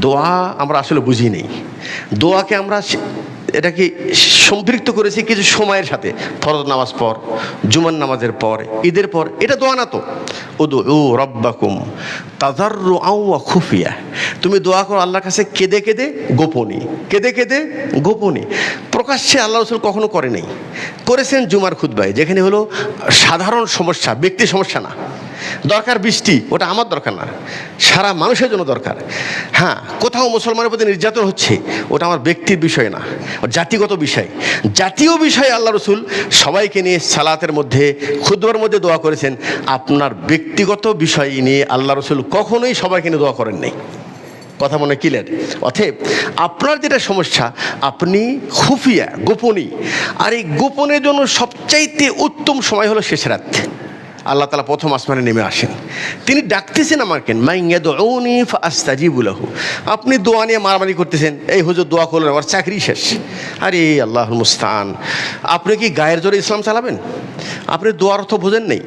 দোয়া আমরা আসলে বুঝি নেই। দোয়াকে আমরা এটাকে সম্পৃক্ত করেছি কিছু সময়ের সাথে, ফরজ নামাজ পর, জুমার নামাজের পর, ঈদের পর। এটা দোয়া না তো। উদউ রাব্বাকুম তাযাররুআন ওয়া খুফিয়া, তুমি দোয়া করো আল্লাহর কাছে কেঁদে কেঁদে গোপনে, কেঁদে কেঁদে গোপনে। প্রকাশ্যে আল্লাহ রাসূল কখনো করে নাই, করেছেন জুমার খুতবায়, যেখানে হলো সাধারণ সমস্যা, ব্যক্তি সমস্যা না। দরকার বৃষ্টি, ওটা আমার দরকার না, সারা মানুষের জন্য দরকার। হ্যাঁ, কোথাও মুসলমানের প্রতি নির্যাতন হচ্ছে, ওটা আমার ব্যক্তির বিষয় না, জাতিগত বিষয়। জাতীয় বিষয়ে আল্লাহ রসুল সবাইকে নিয়ে সালাতের মধ্যে, খুতবার মধ্যে দোয়া করেছেন। আপনার ব্যক্তিগত বিষয় নিয়ে আল্লাহ রসুল কখনোই সবাইকে নিয়ে দোয়া করেন নাই। কথা মনে ক্লিয়ার? অতএব আপনার যেটা সমস্যা, আপনি খুফিয়া, গোপনী। আর এই গোপনের জন্য সবচাইতে উত্তম সময় হলো শেষ রাত। আল্লাহ তাআলা প্রথম আসমানে নেমে আসেন, তিনি ডাকতেছেন আমাকে, মাইয়াদউনি ফাআস্তাজিবু লাহু। আপনি দোয়া নিয়ে মারামারি করতেছেন, এই হুজুর দোয়া করলেন আমার চাকরি শেষ। আরে আল্লাহুল মুস্তাআন, আপনি কি গায়ের জোরে ইসলাম চালাবেন? আপনি দোয়ার অর্থ বোঝেন নেই।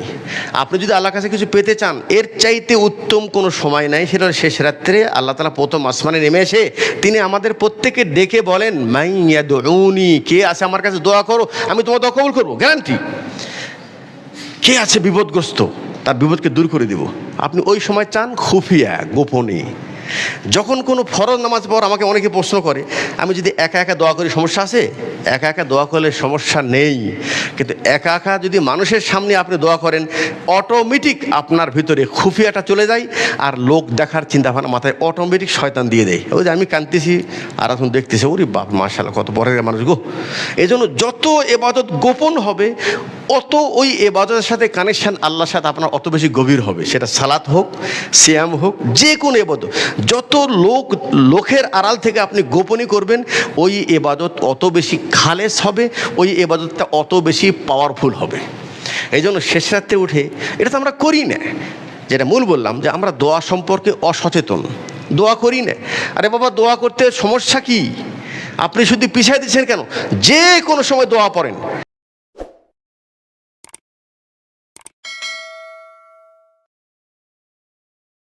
আপনি যদি আল্লাহর কাছে কিছু পেতে চান, এর চাইতে উত্তম কোনো সময় নাই, সেটা শেষ রাত্রে আল্লাহ তাআলা প্রথম আসমানে নেমে এসে তিনি আমাদের প্রত্যেককে ডেকে বলেন, মাইয়াদউনি, কে আছে আমার কাছে দোয়া করো, আমি তোমার দোয়া কবুল করবো, গ্যারান্টি। কে আছে বিপদগ্রস্ত, তার বিপদকে দূর করে দেব। আপনি ওই সময় চান খুফিয়া, গোপনে। যখন কোনো ফরজ নামাজ পর আমাকে অনেকে প্রশ্ন করে, আমি যদি একা একা দোয়া করি সমস্যা আছে? একা একা দোয়া করলে সমস্যা নেই, কিন্তু একা একা যদি মানুষের সামনে আপনি দোয়া করেন, অটোমেটিক আপনার ভিতরে খুফিয়াটা চলে যায়, আর লোক দেখার চিন্তাভাবনা মাথায় অটোমেটিক শয়তান দিয়ে দেয়। ওই যে আমি কাঁদতেছি আর এখন দেখতেছি, ওরে বাপ মাশাআল্লাহ কত বড় মানুষ গো। এই জন্য যত এবাদত গোপন হবে, অত ওই এবাদতের সাথে কানেকশান আল্লাহর সাথে আপনার অত বেশি গভীর হবে। সেটা সালাত হোক, সিয়াম হোক, যে কোনো এবাদত। যত লোকের আড়াল থেকে আপনি গোপনই করবেন, ওই এবাদত অত বেশি খালেস হবে, ওই এবাদতটা অত বেশি পাওয়ারফুল হবে। এই জন্য শেষ রাত্রে উঠে, এটা তো আমরা করি না। যেটা মূল বললাম যে আমরা দোয়া সম্পর্কে অসচেতন, দোয়া করি না। আরে বাবা, দোয়া করতে সমস্যা কি? আপনি শুধু পিছিয়ে দিচ্ছেন কেন? যে কোনো সময় দোয়া পড়েন।